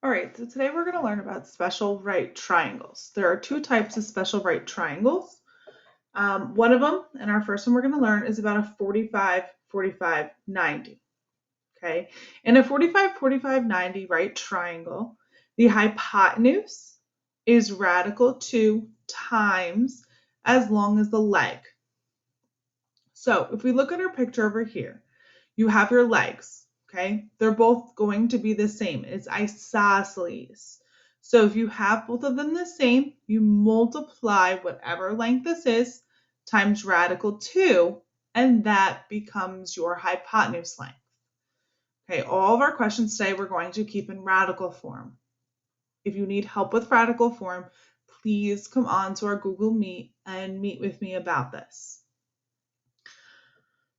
All right, so today we're going to learn about special right triangles. There are two types of special right triangles. One of them, and our first one we're going to learn, is about a 45, 45, 90. Okay, in a 45, 45, 90 right triangle, the hypotenuse is radical 2 times as long as the leg. So if we look at our picture over here, you have your legs, okay? They're both going to be the same. It's isosceles. So if you have both of them the same, you multiply whatever length this is times radical 2, and that becomes your hypotenuse length. Okay, all of our questions today we're going to keep in radical form. If you need help with radical form, please come on to our Google Meet and meet with me about this.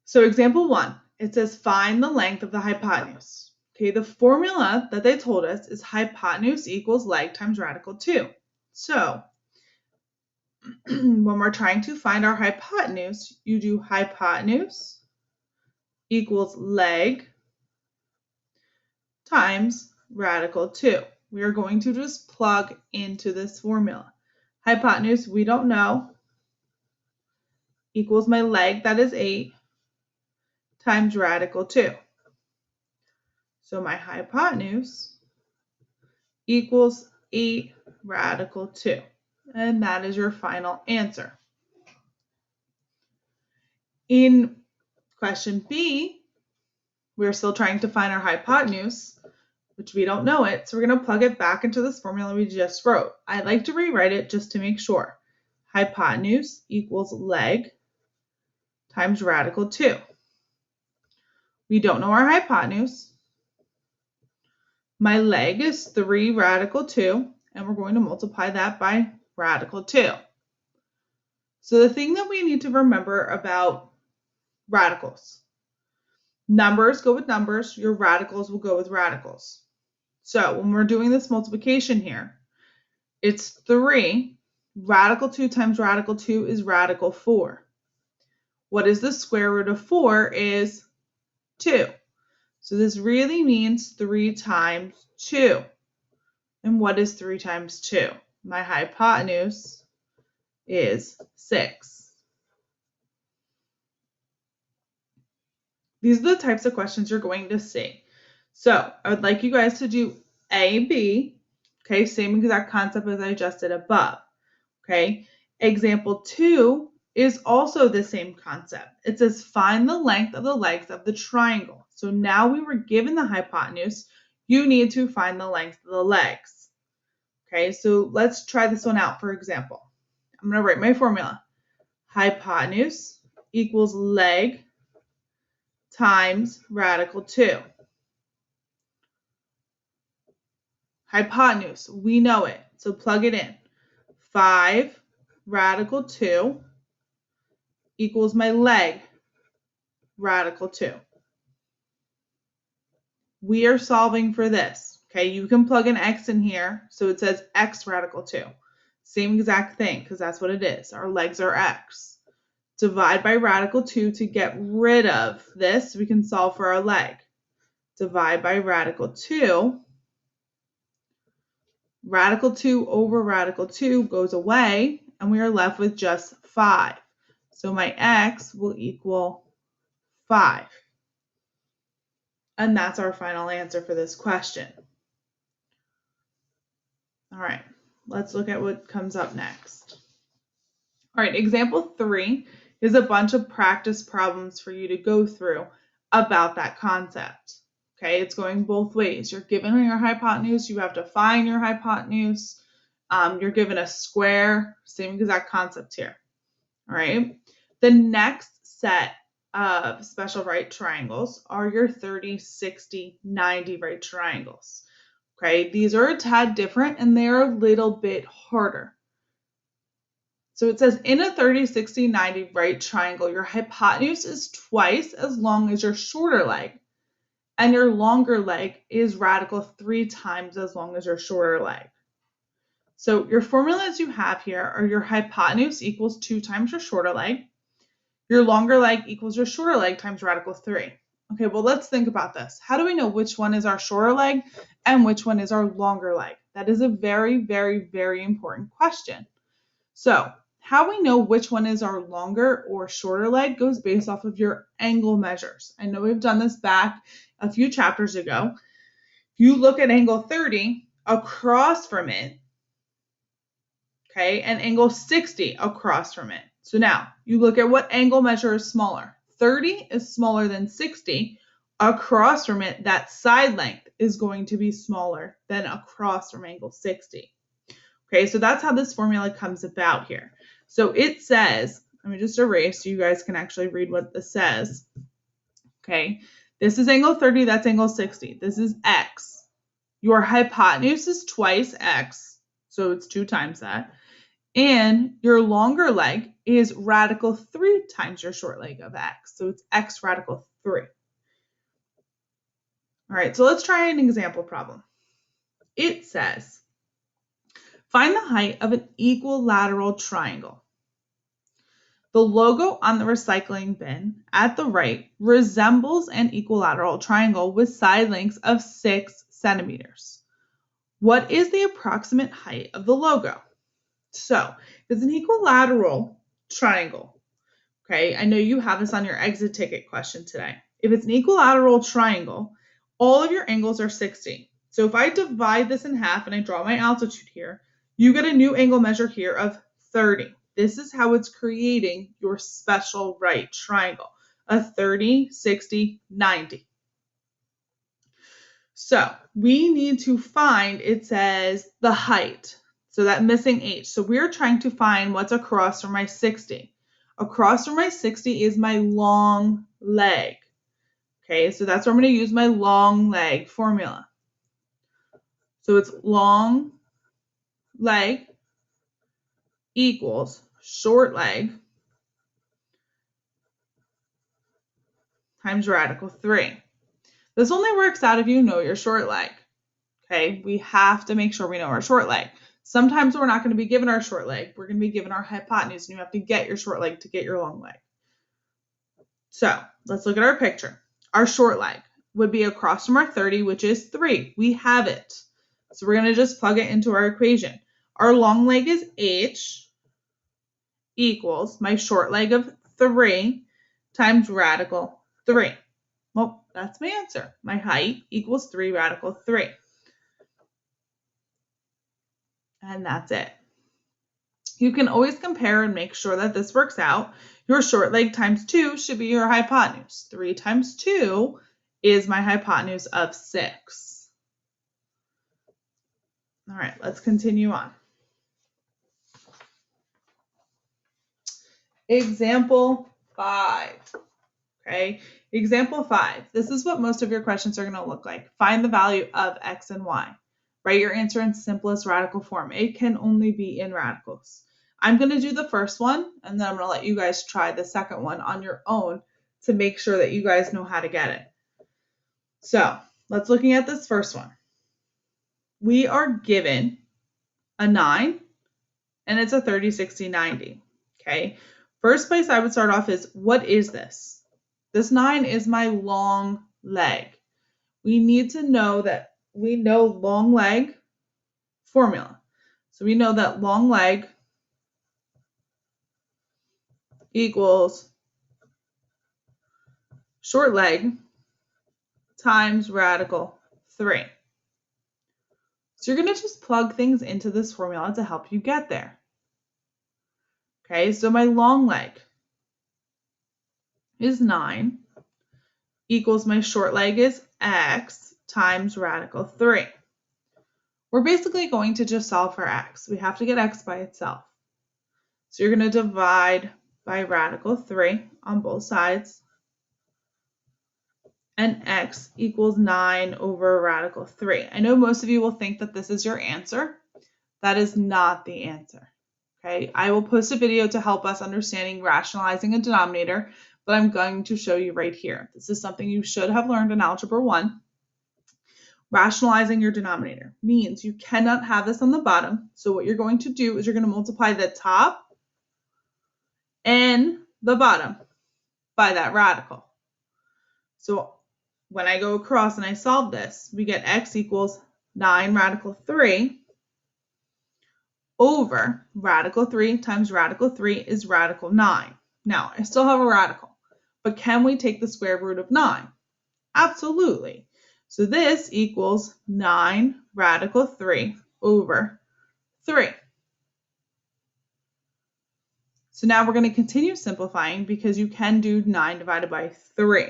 So example 1, it says find the length of the hypotenuse. Okay, the formula that they told us is hypotenuse equals leg times radical 2. So when we're trying to find our hypotenuse, you do hypotenuse equals leg times radical 2. We are going to just plug into this formula. Hypotenuse, we don't know, equals my leg, that is 8, times radical 2. So my hypotenuse equals 8 radical 2. And that is your final answer. In question B, we're still trying to find our hypotenuse, which we don't know it, so we're going to plug it back into this formula we just wrote. I like to rewrite it just to make sure. Hypotenuse equals leg times radical 2. We don't know our hypotenuse. My leg is 3 radical 2, and we're going to multiply that by radical 2. So the thing that we need to remember about radicals, numbers go with numbers, your radicals will go with radicals. So when we're doing this multiplication here, it's 3. Radical 2 times radical 2 is radical 4. What is the square root of 4 is 2. So this really means 3 times 2. And what is 3 times 2? My hypotenuse is 6. These are the types of questions you're going to see. So I would like you guys to do A, B, okay, same exact concept as I just did above, okay. Example 2 is also the same concept. It says find the length of the legs of the triangle. So now we were given the hypotenuse, you need to find the length of the legs. Okay, so let's try this one out for example. I'm going to write my formula. Hypotenuse equals leg times radical 2. Hypotenuse, we know it, so plug it in. 5 radical 2 equals my leg, radical 2. We are solving for this, okay? You can plug an x in here, so it says x radical 2. Same exact thing, because that's what it is. Our legs are x. Divide by radical 2 to get rid of this. We can solve for our leg. Divide by radical 2. Radical 2 over radical 2 goes away, and we are left with just 5. So my x will equal 5. And that's our final answer for this question. All right, let's look at what comes up next. All right, example 3 is a bunch of practice problems for you to go through about that concept. Okay, it's going both ways. You're given your hypotenuse, you have to find your hypotenuse. You're given a square, same exact concept here. All right, the next set of special right triangles are your 30, 60, 90 right triangles. Okay, these are a tad different and they're a little bit harder. So it says in a 30, 60, 90 right triangle, your hypotenuse is twice as long as your shorter leg, and your longer leg is radical 3 times as long as your shorter leg. So your formulas you have here are your hypotenuse equals 2 times your shorter leg, your longer leg equals your shorter leg times radical 3. Okay, well, let's think about this. How do we know which one is our shorter leg and which one is our longer leg? That is a very, very, very important question. So how we know which one is our longer or shorter leg goes based off of your angle measures. I know we've done this back a few chapters ago. If you look at angle 30 across from it, okay, and angle 60 across from it. So now you look at what angle measure is smaller. 30 is smaller than 60. Across from it, that side length is going to be smaller than across from angle 60. Okay, so that's how this formula comes about here. So it says, let me just erase so you guys can actually read what this says. Okay, this is angle 30, that's angle 60. This is x. Your hypotenuse is twice x, so it's 2 times that. And your longer leg is radical 3 times your short leg of x. So it's x radical 3. All right, so let's try an example problem. It says, find the height of an equilateral triangle. The logo on the recycling bin at the right resembles an equilateral triangle with side lengths of 6 centimeters. What is the approximate height of the logo? So, it's an equilateral triangle. Okay, I know you have this on your exit ticket question today. If it's an equilateral triangle, all of your angles are 60. So if I divide this in half and I draw my altitude here, you get a new angle measure here of 30. This is how it's creating your special right triangle, a 30, 60, 90. So we need to find, it says, the height. So that missing h. So we're trying to find what's across from my 60. Across from my 60 is my long leg. Okay, so that's where I'm going to use my long leg formula. So it's long leg equals short leg times radical 3. This only works out if you know your short leg. Okay, we have to make sure we know our short leg. Sometimes we're not going to be given our short leg. We're going to be given our hypotenuse, and you have to get your short leg to get your long leg. So let's look at our picture. Our short leg would be across from our 30, which is 3. We have it. So we're going to just plug it into our equation. Our long leg is h equals my short leg of 3 times radical 3. Well, that's my answer. My height equals 3 radical 3. And that's it. You can always compare and make sure that this works out. Your short leg times 2 should be your hypotenuse. 3 times 2 is my hypotenuse of 6. All right, let's continue on. Example 5. Okay, example 5. This is what most of your questions are going to look like. Find the value of x and y. Write your answer in simplest radical form. It can only be in radicals. I'm going to do the first one, and then I'm going to let you guys try the second one on your own to make sure that you guys know how to get it. So let's looking at this first one. We are given a 9, and it's a 30, 60, 90. Okay, first place I would start off is, what is this? This 9 is my long leg. We need to know that we know long leg formula. So we know that long leg equals short leg times radical 3. So you're going to just plug things into this formula to help you get there. Okay, so my long leg is 9 equals my short leg is x times radical 3. We're basically going to just solve for x. We have to get x by itself. So you're going to divide by radical 3 on both sides. And x equals 9 over radical 3. I know most of you will think that this is your answer. That is not the answer. Okay, I will post a video to help us understanding rationalizing a denominator, but I'm going to show you right here. This is something you should have learned in Algebra 1. Rationalizing your denominator means you cannot have this on the bottom. So what you're going to do is you're going to multiply the top and the bottom by that radical. So when I go across and I solve this, we get x equals 9 radical 3 over radical 3 times radical 3 is radical 9. Now, I still have a radical, but can we take the square root of 9? Absolutely. So this equals 9 radical 3 over 3. So now we're going to continue simplifying because you can do 9 divided by 3.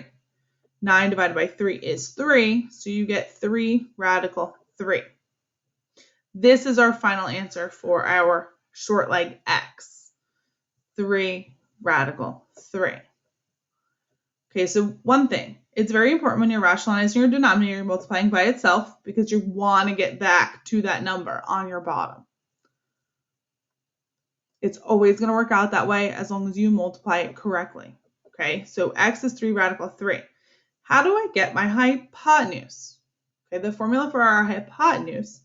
9 divided by 3 is 3, so you get 3 radical 3. This is our final answer for our short leg x, 3 radical 3. Okay, so one thing, it's very important when you're rationalizing your denominator, you're multiplying by itself because you want to get back to that number on your bottom. It's always going to work out that way as long as you multiply it correctly. Okay, so x is 3 radical 3. How do I get my hypotenuse? Okay, the formula for our hypotenuse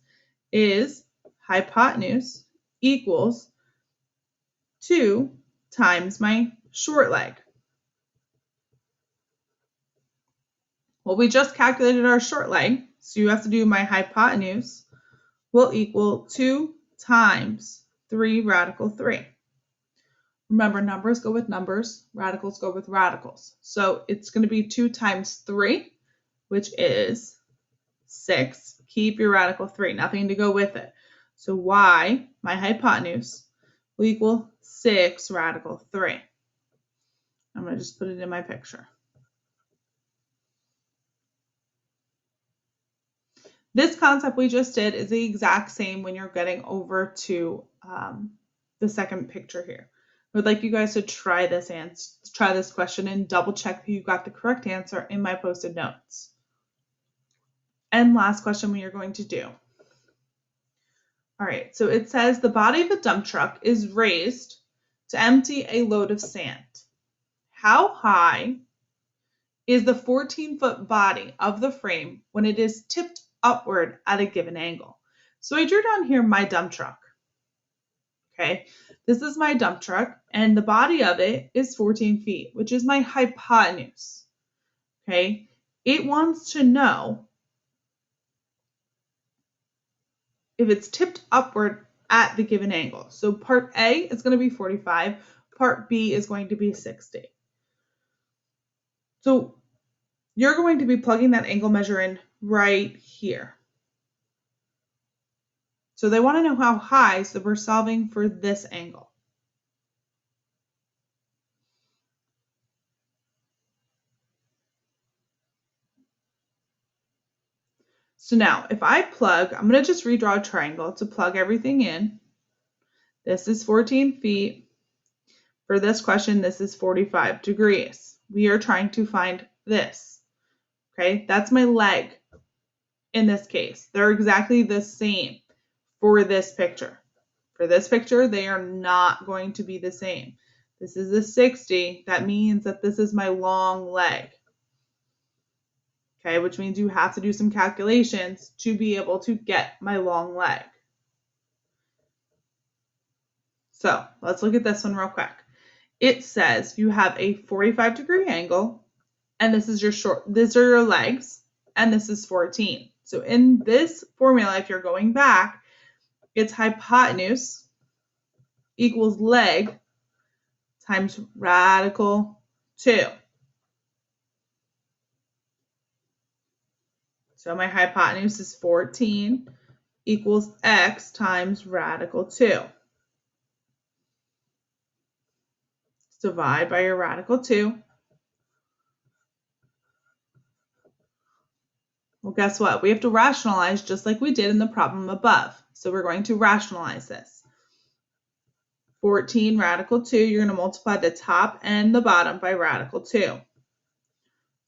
is hypotenuse equals 2 times my short leg. Well, we just calculated our short leg, so you have to do my hypotenuse will equal 2 times 3 radical 3. Remember, numbers go with numbers, radicals go with radicals. So it's going to be 2 times 3, which is 6. Keep your radical 3, nothing to go with it. So y, my hypotenuse, will equal 6 radical 3. I'm going to just put it in my picture. This concept we just did is the exact same when you're getting over to the second picture here. I would like you guys to try this question and double check that you got the correct answer in my posted notes. And last question we are going to do. All right, so it says the body of a dump truck is raised to empty a load of sand. How high is the 14-foot body of the frame when it is tipped upward at a given angle? So I drew down here my dump truck. Okay, this is my dump truck, and the body of it is 14 feet, which is my hypotenuse. Okay, it wants to know if it's tipped upward at the given angle. So part A is going to be 45, part B is going to be 60. So you're going to be plugging that angle measure in right here. So they want to know how high, so we're solving for this angle. So now, if I plug, I'm going to just redraw a triangle to plug everything in. This is 14 feet. For this question, this is 45 degrees. We are trying to find this. Okay, that's my leg in this case. They're exactly the same for this picture. For this picture, they are not going to be the same. This is a 60. That means that this is my long leg. Okay, which means you have to do some calculations to be able to get my long leg. So let's look at this one real quick. It says you have a 45-degree angle, and this is these are your legs, and this is 14. So in this formula, if you're going back, it's hypotenuse equals leg times radical 2. So my hypotenuse is 14 equals x times radical 2. Let's divide by your radical 2. Well, guess what? We have to rationalize just like we did in the problem above. So we're going to rationalize this. 14 radical 2, you're going to multiply the top and the bottom by radical 2.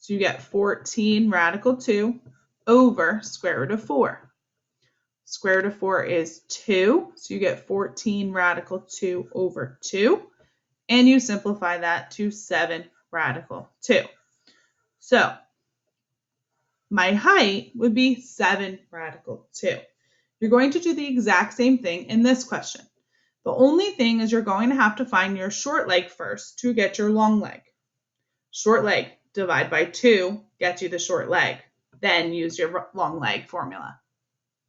So you get 14 radical 2 over square root of 4. Square root of 4 is 2, so you get 14 radical 2 over 2, and you simplify that to 7 radical 2. So my height would be 7 radical 2. You're going to do the exact same thing in this question. The only thing is you're going to have to find your short leg first to get your long leg. Short leg, divide by 2 gets you the short leg. Then use your long leg formula.